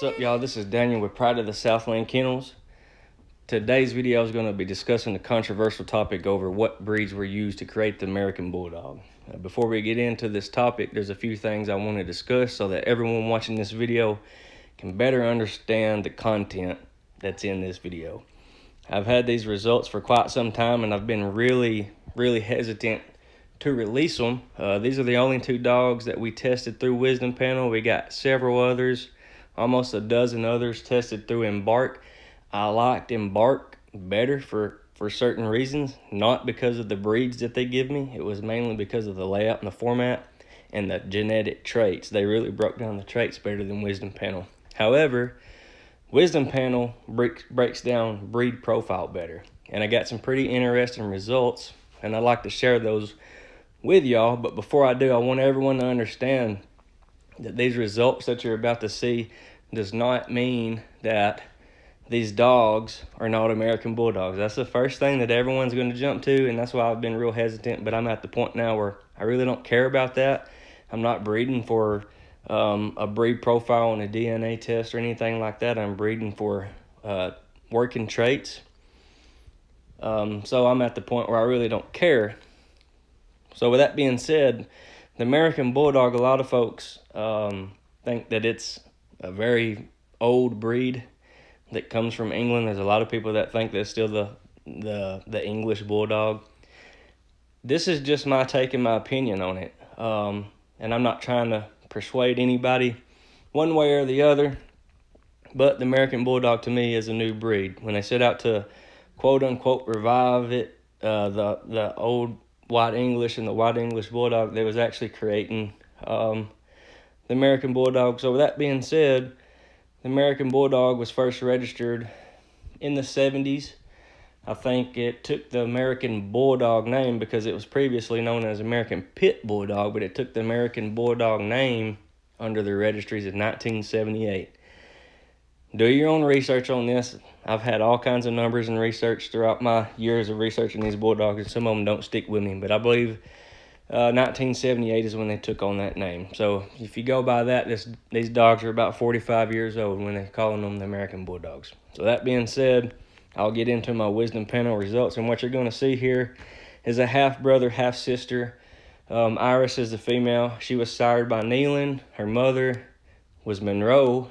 What's up, y'all? This is Daniel with Pride of the Southland Kennels. Today's video is going to be discussing the controversial topic over what breeds were used to create the American Bulldog. Before we get into this topic, there's a few things I want to discuss so that everyone watching this video can better understand the content that's in this video. I've had these results for quite some time, and I've been really hesitant to release them. These are the only two dogs that we tested through Wisdom Panel. We got several others, almost a dozen others tested through Embark. I liked Embark better for certain reasons, not because of the breeds that they give me. It was mainly because of the layout and the format and the genetic traits. They really broke down the traits better than Wisdom Panel. However, Wisdom Panel breaks down breed profile better, and I got some pretty interesting results, and I'd like to share those with y'all. But before I do, I want everyone to understand that these results that you're about to see does not mean that these dogs are not American Bulldogs. That's the first thing that everyone's going to jump to, and that's why I've been real hesitant. But I'm at the point now where I really don't care about that. I'm not breeding for a breed profile and a DNA test or anything like that. I'm breeding for working traits. So I'm at the point where I really don't care. So with that being said, the American Bulldog, a lot of folks think that it's a very old breed that comes from England. There's a lot of people that think that's still the English Bulldog. This is just my take and my opinion on it. And I'm not trying to persuade anybody one way or the other, but the American Bulldog to me is a new breed. When they set out to quote unquote revive it, the old White English and the White English Bulldog, they was actually creating the American Bulldog. So with that being said, the American Bulldog was first registered in the 70s. I think it took the American Bulldog name because it was previously known as American Pit Bulldog, but it took the American Bulldog name under the registries in 1978. Do your own research on this. I've had all kinds of numbers and research throughout my years of researching these Bulldogs, and some of them don't stick with me, but I believe 1978 is when they took on that name. So if you go by that, these dogs are about 45 years old when they're calling them the American Bulldogs. So that being said, I'll get into my Wisdom Panel results, and what you're going to see here is a half-brother, half-sister. Iris is the female. She was sired by Neelan. Her mother was Monroe.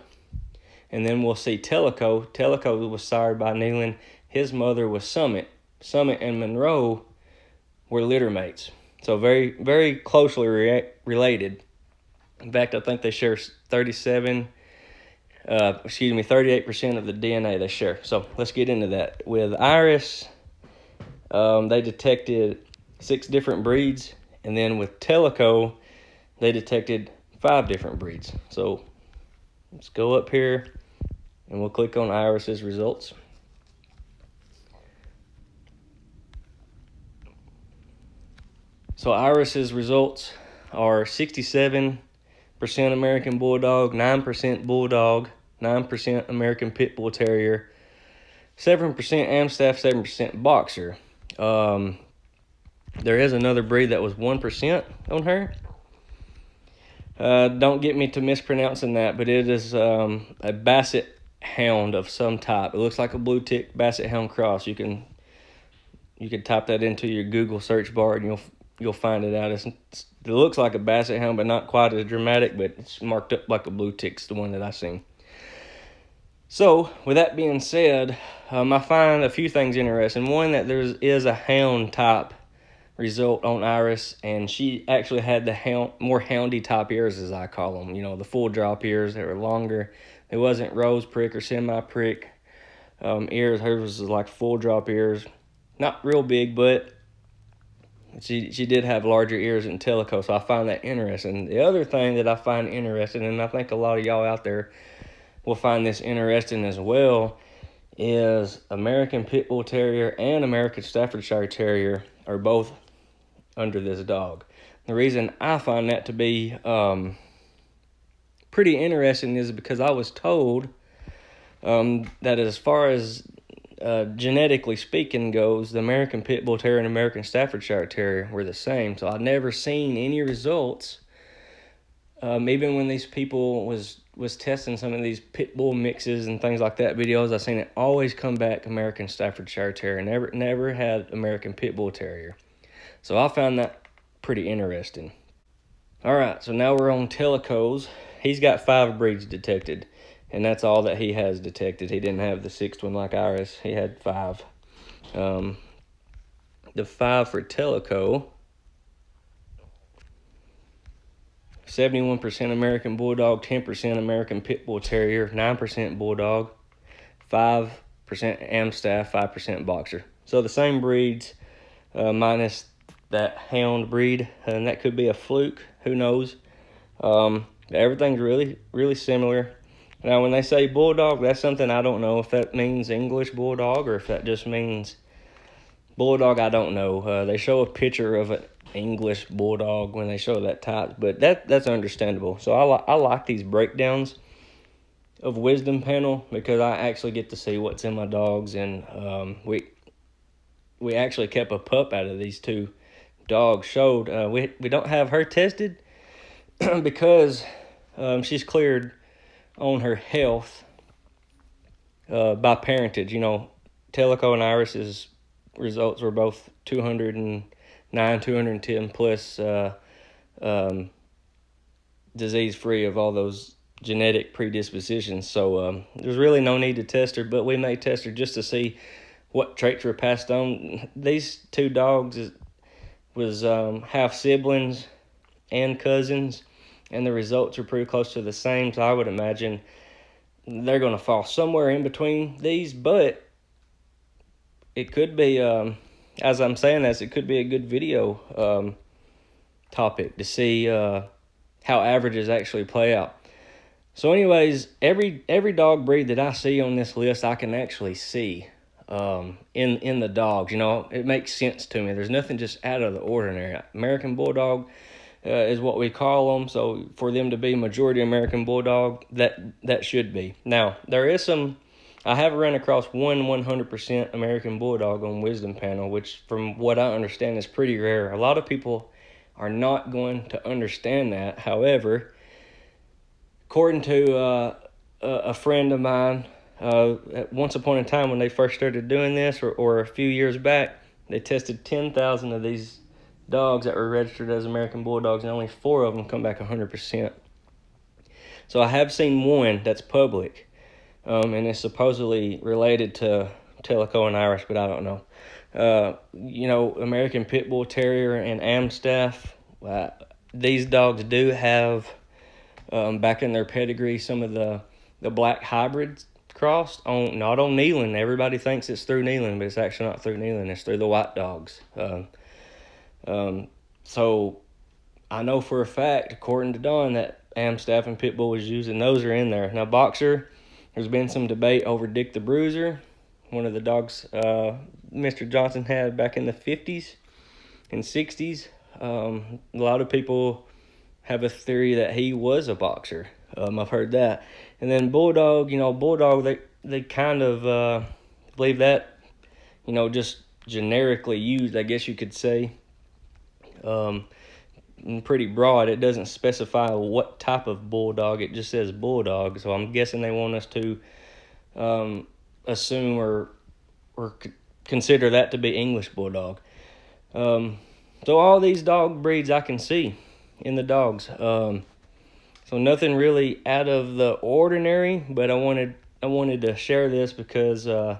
And then we'll see Tellico. Tellico was sired by Neelan. His mother was Summit. Summit and Monroe were litter mates. So very closely related. In fact, I think they share 38% of the DNA they share. So let's get into that. With Iris, they detected 6 different breeds. And then with Tellico, they detected 5 different breeds. So let's go up here and we'll click on Iris's results. So Iris's results are 67% American Bulldog, 9% Bulldog, 9% American Pit Bull Terrier, 7% Amstaff, 7% Boxer. There is another breed that was 1% on her. Don't get me to mispronouncing that, but it is a Basset Hound of some type. It looks like a blue tick Basset Hound cross. You can type that into your Google search bar and you'll find it out. It looks like a Basset Hound, but not quite as dramatic, but it's marked up like a blue tick's the one that I seen. So with that being said, I find a few things interesting. One, that there is a hound type result on Iris, and she actually had the more houndy type ears, as I call them. You know, the full drop ears that were longer. It wasn't rose prick or semi prick ears. Hers was like full drop ears, not real big, but she did have larger ears than Tellico. So I find that interesting. The other thing that I find interesting, and I think a lot of y'all out there will find this interesting as well, is American Pit Bull Terrier and American Staffordshire Terrier are both under this dog. The reason I find that to be pretty interesting is because I was told that as far as genetically speaking goes, the American Pit Bull Terrier and American Staffordshire Terrier were the same. So I've never seen any results Even when these people was testing some of these pit bull mixes and things like that videos, I seen it always come back American Staffordshire Terrier. Never had American Pit Bull Terrier. So I found that pretty interesting. All right, so now we're on Telecos. He's got 5 breeds detected, and that's all that he has detected. He didn't have the 6th one like Iris. He had 5. The 5 for Teleco, 71% American Bulldog, 10% American Pit Bull Terrier, 9% Bulldog, 5% Amstaff, 5% Boxer. So the same breeds, minus that hound breed, and that could be a fluke. Who knows? Everything's really similar. Now, when they say Bulldog, that's something I don't know if that means English Bulldog or if that just means Bulldog. I don't know. They show a picture of an English Bulldog when they show that type, but that's understandable. So I like these breakdowns of Wisdom Panel because I actually get to see what's in my dogs, and we actually kept a pup out of these 2 dogs. Showed we don't have her tested because she's cleared on her health by parentage. You know, Teleco and Iris's results were both 209, 210 plus disease free of all those genetic predispositions. So there's really no need to test her, but we may test her just to see what traits were passed on. These 2 dogs was half siblings and cousins, and the results are pretty close to the same. So I would imagine they're going to fall somewhere in between these, but it could be, as I'm saying this, it could be a good video topic to see how averages actually play out. So anyways, every dog breed that I see on this list, I can actually see in the dogs. You know, it makes sense to me. There's nothing just out of the ordinary. American Bulldog is what we call them. So for them to be majority American Bulldog, that should be. Now, there is some, I have run across 100% American Bulldog on Wisdom Panel, which from what I understand is pretty rare. A lot of people are not going to understand that. However, according to a friend of mine, once upon a time when they first started doing this, or a few years back, they tested 10,000 of these dogs that were registered as American Bulldogs, and only 4 of them come back 100%. So I have seen one that's public, and it's supposedly related to Teleco and Irish, but I don't know. You know, American Pit Bull Terrier and Amstaff, these dogs do have, back in their pedigree, some of the black hybrids crossed, not on Nealon. Everybody thinks it's through Nealon, but it's actually not through Nealon. It's through the white dogs. So I know for a fact, according to Don, that Amstaff and Pitbull was using those are in there. Now, Boxer, there's been some debate over Dick the Bruiser, one of the dogs Mr. Johnson had back in the 50s and 60s. A lot of people have a theory that he was a boxer. I've heard that. And then Bulldog, Bulldog, they kind of believe that, just generically used, I guess you could say. Pretty broad. It doesn't specify what type of Bulldog. It just says Bulldog. So I'm guessing they want us to assume or consider that to be English Bulldog. So all these dog breeds I can see in the dogs. So nothing really out of the ordinary, but I wanted to share this because I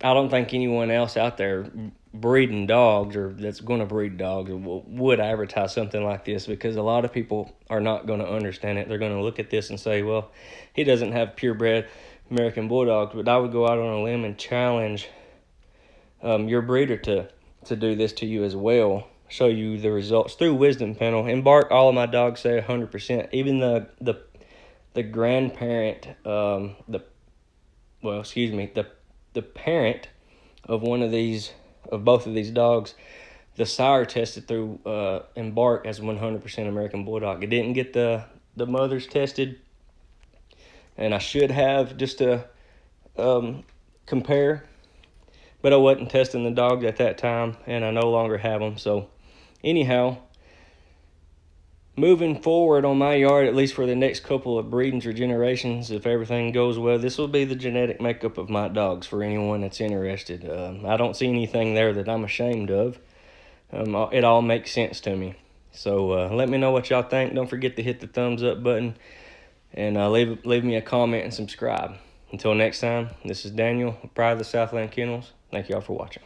don't think anyone else out there breeding dogs or that's going to breed dogs would advertise something like this, because a lot of people are not going to understand it. They're going to look at this and say, well, he doesn't have purebred American Bulldogs. But I would go out on a limb and challenge your breeder to do this to you as well. Show you the results through Wisdom Panel. Embark, all of my dogs say 100%. Even the grandparent, the parent of both of these dogs, the sire tested through Embark as 100% American Bulldog. It didn't get the mothers tested, and I should have just to compare, but I wasn't testing the dogs at that time, and I no longer have them. So anyhow, moving forward on my yard, at least for the next couple of breedings or generations, if everything goes well, this will be the genetic makeup of my dogs for anyone that's interested. I don't see anything there that I'm ashamed of. It all makes sense to me. So let me know what y'all think. Don't forget to hit the thumbs up button, and leave me a comment and subscribe. Until next time, this is Daniel, Pride of the Southland Kennels. Thank y'all for watching.